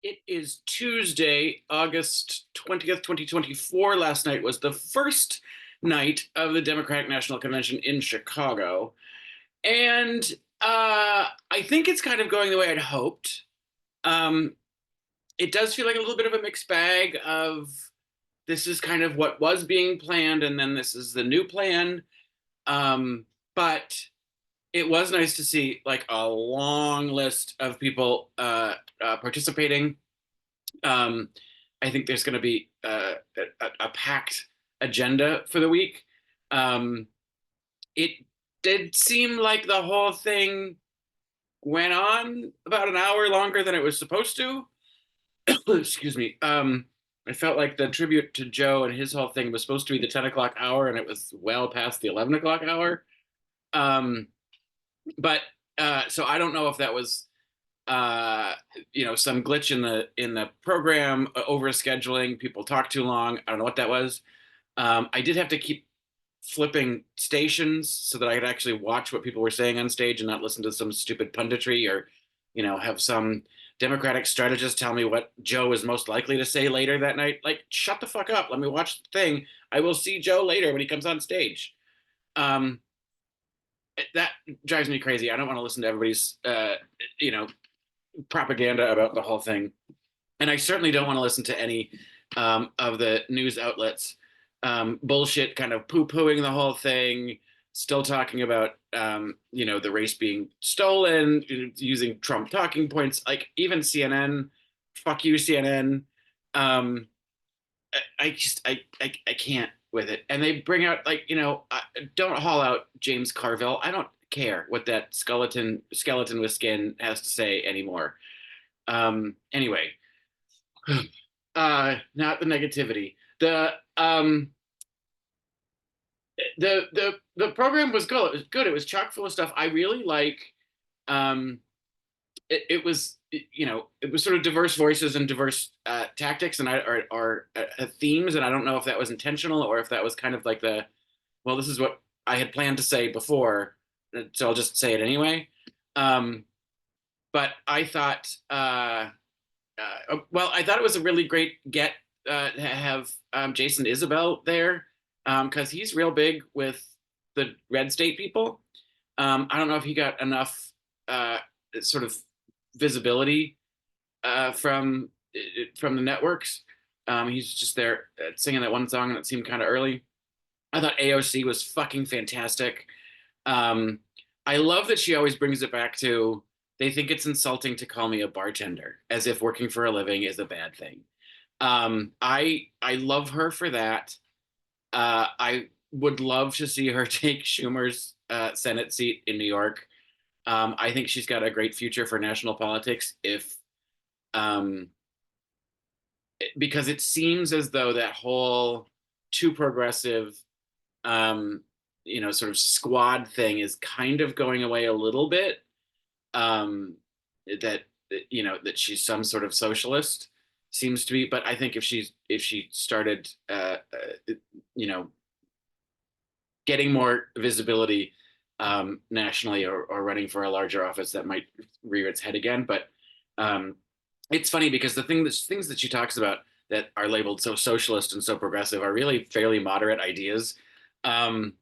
It is Tuesday, August 20th, 2024. Last night was the first night of the Democratic National Convention in Chicago. And I think it's kind of going the way I'd hoped. Um, it does feel like a little bit of a mixed bag of this is kind of what was being planned, and then this is the new plan. But it was nice to see like a long list of people participating. Um, I think there's going to be a packed agenda for the week. Um, it did seem like the whole thing went on about an hour longer than it was supposed to. Excuse me. I felt like the tribute to Joe and his whole thing was supposed to be the 10 o'clock hour, and it was well past the 11 o'clock hour. Um, but so I don't know if that was uh some glitch in the program, over scheduling, people talk too long. I don't know what that was. I did have to keep flipping stations so that I could actually watch what people were saying on stage and not listen to some stupid punditry or have some Democratic strategist tell me what Joe is most likely to say later that night. Like, shut the fuck up, let me watch the thing. I will see Joe later when he comes on stage. um that drives me crazy. I don't want to listen to everybody's you know propaganda about the whole thing. And I certainly don't want to listen to any of the news outlets bullshit, kind of poo-pooing the whole thing, still talking about the race being stolen, using Trump talking points. Like even CNN, fuck you, CNN. Um, I can't with it. And they bring out don't haul out James Carville. I don't care what that skeleton with skin has to say anymore. Anyway, not the negativity. The program was good. It was good. It was chock full of stuff. I really like. Um, it was it was sort of diverse voices and diverse tactics and themes, and I don't know if that was intentional or if that was kind of like this is what I had planned to say before, so I'll just say it anyway. Um, but I thought. I thought it was a really great get to have Jason Isabel there, because he's real big with the red state people. I don't know if he got enough sort of visibility from the networks. He's just there singing that one song, and it seemed kind of early. I thought AOC was fucking fantastic. Um, I love that she always brings it back to they think it's insulting to call me a bartender, as if working for a living is a bad thing. I love her for that. I would love to see her take Schumer's Senate seat in New York. I think she's got a great future for national politics if um, because it seems as though that whole too progressive sort of squad thing is kind of going away a little bit. That that she's some sort of socialist seems to be, but I think if she started you know getting more visibility nationally, or running for a larger office, that might rear its head again. But it's funny because the things that she talks about that are labeled so socialist and so progressive are really fairly moderate ideas, um,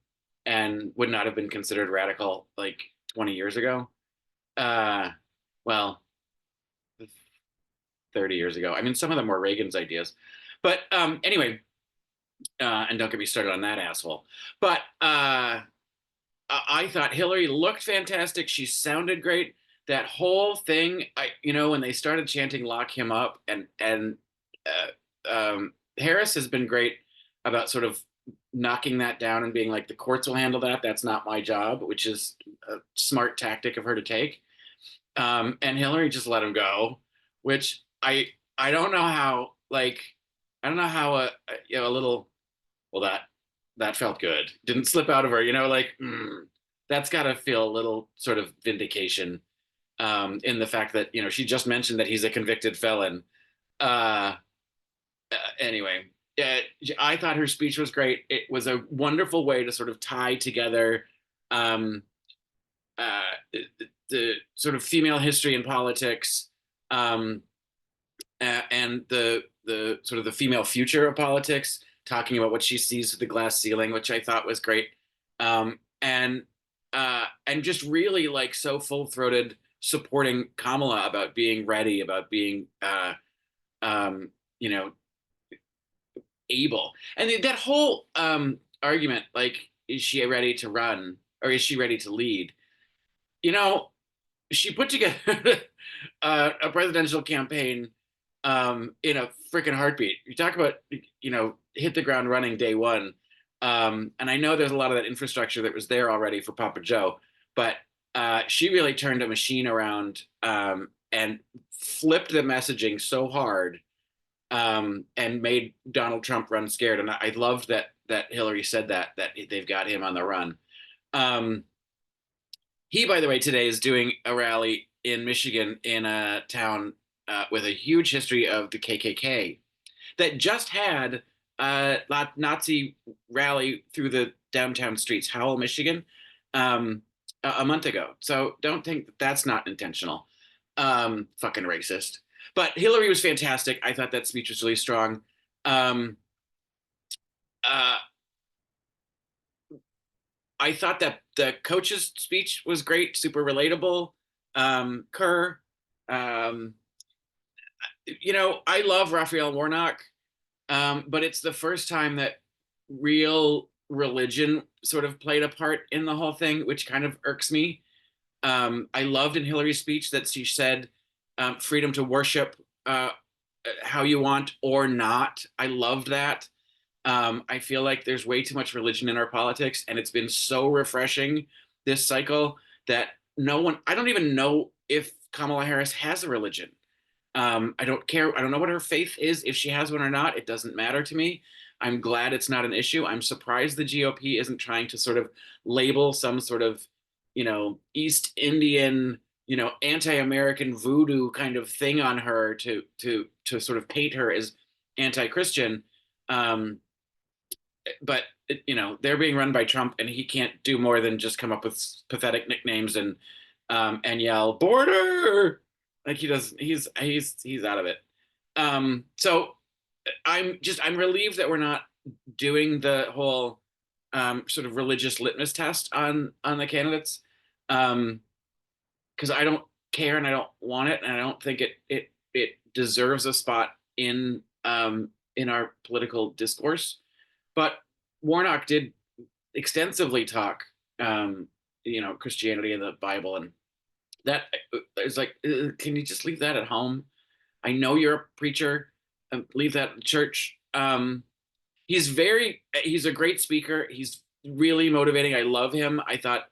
and would not have been considered radical like 20 years ago. Uh, well, 30 years ago. I mean, some of them were Reagan's ideas. But anyway, and don't get me started on that asshole. But I thought Hillary looked fantastic. She sounded great. That whole thing, when they started chanting "Lock him up," and Harris has been great about sort of knocking that down and being like, the courts will handle that. That's not my job, which is a smart tactic of her to take. And Hillary just let him go, which I don't know how, I don't know how a little, well, that felt good, didn't slip out of her, that's got to feel a little sort of vindication, in the fact that she just mentioned that he's a convicted felon. uh anyway, I thought her speech was great. It was a wonderful way to sort of tie together um uh the sort of female history in politics, um and the sort of the female future of politics, talking about what she sees through the glass ceiling, which I thought was great, and just really like so full throated supporting Kamala about being ready, about being um, you know able, and that whole argument, like, is she ready to run or is she ready to lead? You know, she put together a presidential campaign in a freaking heartbeat. You talk about, hit the ground running day one. And I know there's a lot of that infrastructure that was there already for Papa Joe, but she really turned a machine around, and flipped the messaging so hard, and made Donald Trump run scared. And I loved that Hillary said that they've got him on the run. Um, he, by the way, today is doing a rally in Michigan in a town with a huge history of the KKK that just had a Nazi rally through the downtown streets, Howell, Michigan, a month ago. So don't think that that's not intentional. Fucking racist. But Hillary was fantastic. I thought that speech was really strong. Um, uh, I thought that the coach's speech was great, super relatable. Kerr, um, I love Raphael Warnock, but it's the first time that real religion sort of played a part in the whole thing, which kind of irks me. I loved in Hillary's speech that she said, freedom to worship how you want or not. I loved that. I feel like there's way too much religion in our politics, and it's been so refreshing this cycle that I don't even know if Kamala Harris has a religion. I don't care. I don't know what her faith is. If she has one or not, it doesn't matter to me. I'm glad it's not an issue. I'm surprised the GOP isn't trying to sort of label some sort of, East Indian, anti-American voodoo kind of thing on her to sort of paint her as anti-Christian. Um, but they're being run by Trump, and he can't do more than just come up with pathetic nicknames and yell border like he does. He's out of it. So I'm relieved that we're not doing the whole sort of religious litmus test on the candidates, because I don't care and I don't want it, and I don't think it deserves a spot in our political discourse. But Warnock did extensively talk, Christianity and the Bible, and that is like, can you just leave that at home? I know you're a preacher. Leave that in church. He's a great speaker. He's really motivating. I love him. I thought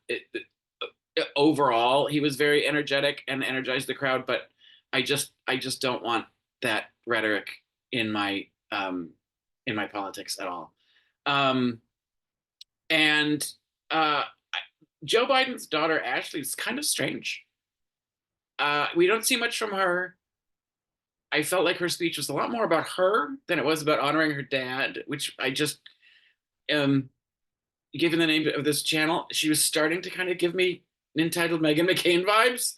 overall he was very energetic and energized the crowd, but I just don't want that rhetoric in my politics at all. Um, and Joe Biden's daughter Ashley is kind of strange. We don't see much from her. I felt like her speech was a lot more about her than it was about honoring her dad, which I just, given the name of this channel, she was starting to kind of give me entitled Meghan McCain vibes,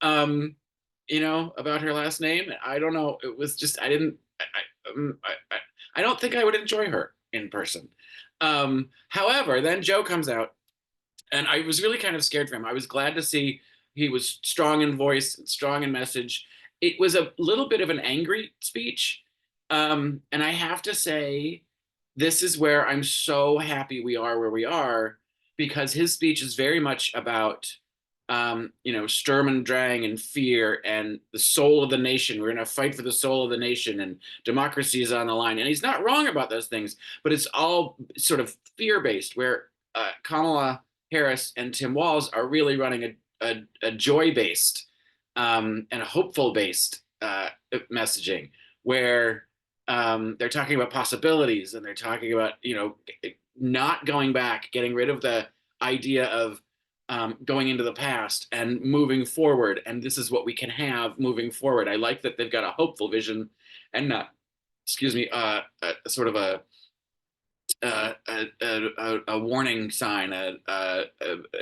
about her last name. I don't know. It was just, I don't think I would enjoy her in person. However, then Joe comes out, and I was really kind of scared for him. I was glad to see he was strong in voice, strong in message. It was a little bit of an angry speech. And I have to say, this is where I'm so happy we are where we are, because his speech is very much about, Sturm und Drang and fear and the soul of the nation. We're going to fight for the soul of the nation, and democracy is on the line. And he's not wrong about those things, but it's all sort of fear based, where Kamala Harris and Tim Walz are really running a joy based, and a hopeful based messaging, where they're talking about possibilities, and they're talking about, not going back, getting rid of the idea of going into the past and moving forward. And this is what we can have moving forward. I like that they've got a hopeful vision, and not, excuse me, sort of a warning sign, an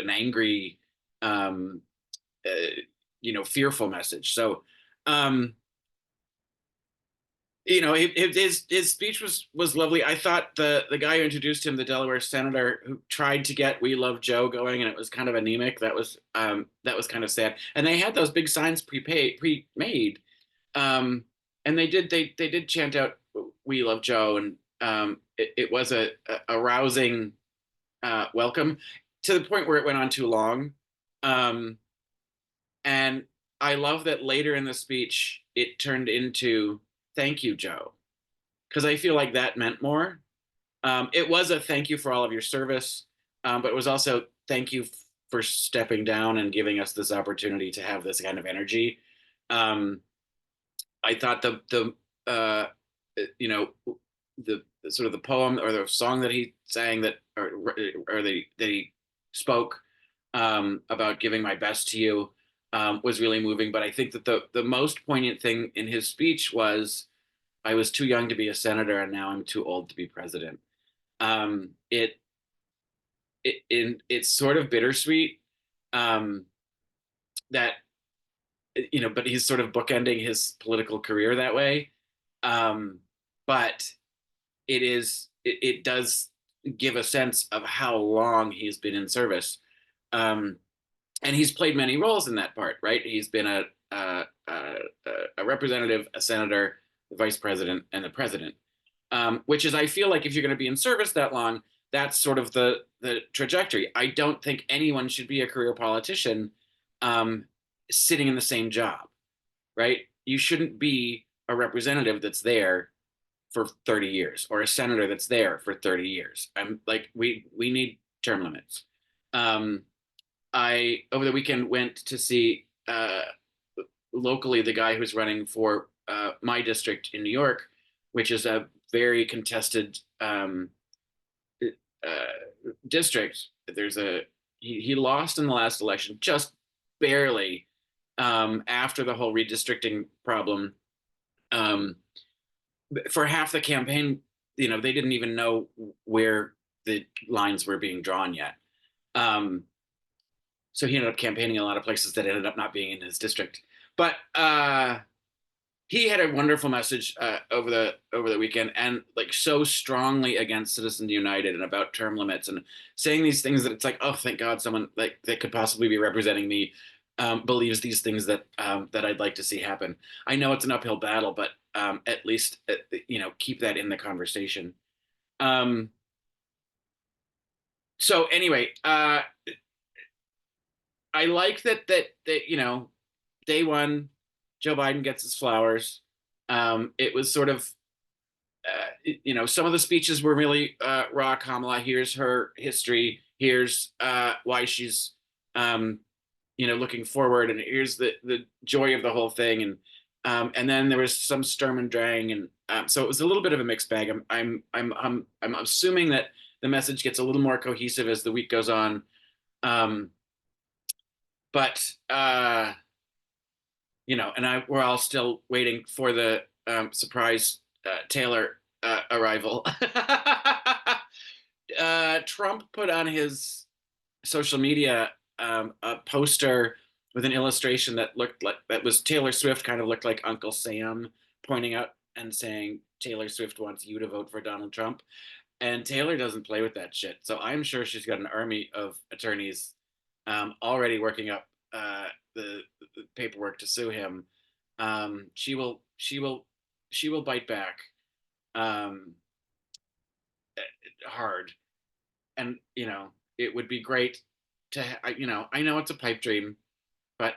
angry, fearful message. So, His speech was lovely. I thought the guy who introduced him, the Delaware senator who tried to get "We Love Joe" going, and it was kind of anemic. That was kind of sad. And they had those big signs pre-made, um, and they did chant out "We Love Joe," and it was a rousing welcome, to the point where it went on too long. Um, and I love that later in the speech it turned into "Thank you, Joe," because I feel like that meant more. It was a thank you for all of your service, but it was also thank you for stepping down and giving us this opportunity to have this kind of energy. Um, I thought the you know the sort of the poem or the song that he sang, that he spoke, about giving my best to you, was really moving. But I think that the most poignant thing in his speech was, "I was too young to be a senator, and now I'm too old to be president." Um, it it's sort of bittersweet, um, that but he's sort of bookending his political career that way. Um, but it does give a sense of how long he's been in service. Um, and he's played many roles in that part, right? He's been a representative, a senator, the vice president, and the president. Which is, I feel like, if you're going to be in service that long, that's sort of the trajectory. I don't think anyone should be a career politician, um, sitting in the same job, right? You shouldn't be a representative that's there for 30 years, or a senator that's there for 30 years. I'm like, we need term limits. Um, I over the weekend went to see, locally, the guy who's running for my district in New York, which is a very contested, district. There's a he lost in the last election, just barely, after the whole redistricting problem. Um, for half the campaign, they didn't even know where the lines were being drawn yet. Um, so he ended up campaigning in a lot of places that ended up not being in his district. But he had a wonderful message, over the weekend, and like so strongly against Citizens United and about term limits, and saying these things that it's like, oh, thank God someone like that could possibly be representing me, believes these things that I'd like to see happen. I know it's an uphill battle, but at least, keep that in the conversation. Um, so anyway, I like that day one, Joe Biden gets his flowers. It was sort of, some of the speeches were really, raw Kamala. Here's her history. Here's why she's, looking forward, and here's the joy of the whole thing. And then there was some Sturm and Drang, and so it was a little bit of a mixed bag. I'm assuming that the message gets a little more cohesive as the week goes on. But we're all still waiting for the surprise Taylor arrival. Trump put on his social media, a poster with an illustration that was Taylor Swift, kind of looked like Uncle Sam, pointing out and saying, "Taylor Swift wants you to vote for Donald Trump." And Taylor doesn't play with that shit. So I'm sure she's got an army of attorneys, already working up the paperwork to sue him. She will bite back, um, hard. And it would be great to I know it's a pipe dream, but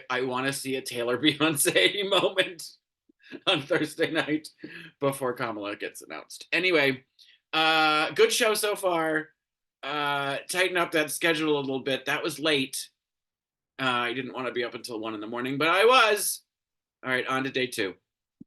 I want to see a Taylor Beyonce moment on Thursday night before Kamala gets announced. Anyway, good show so far. Tighten up that schedule a little bit. That was late. I didn't want to be up until 1 in the morning, but I was. All right, on to day 2.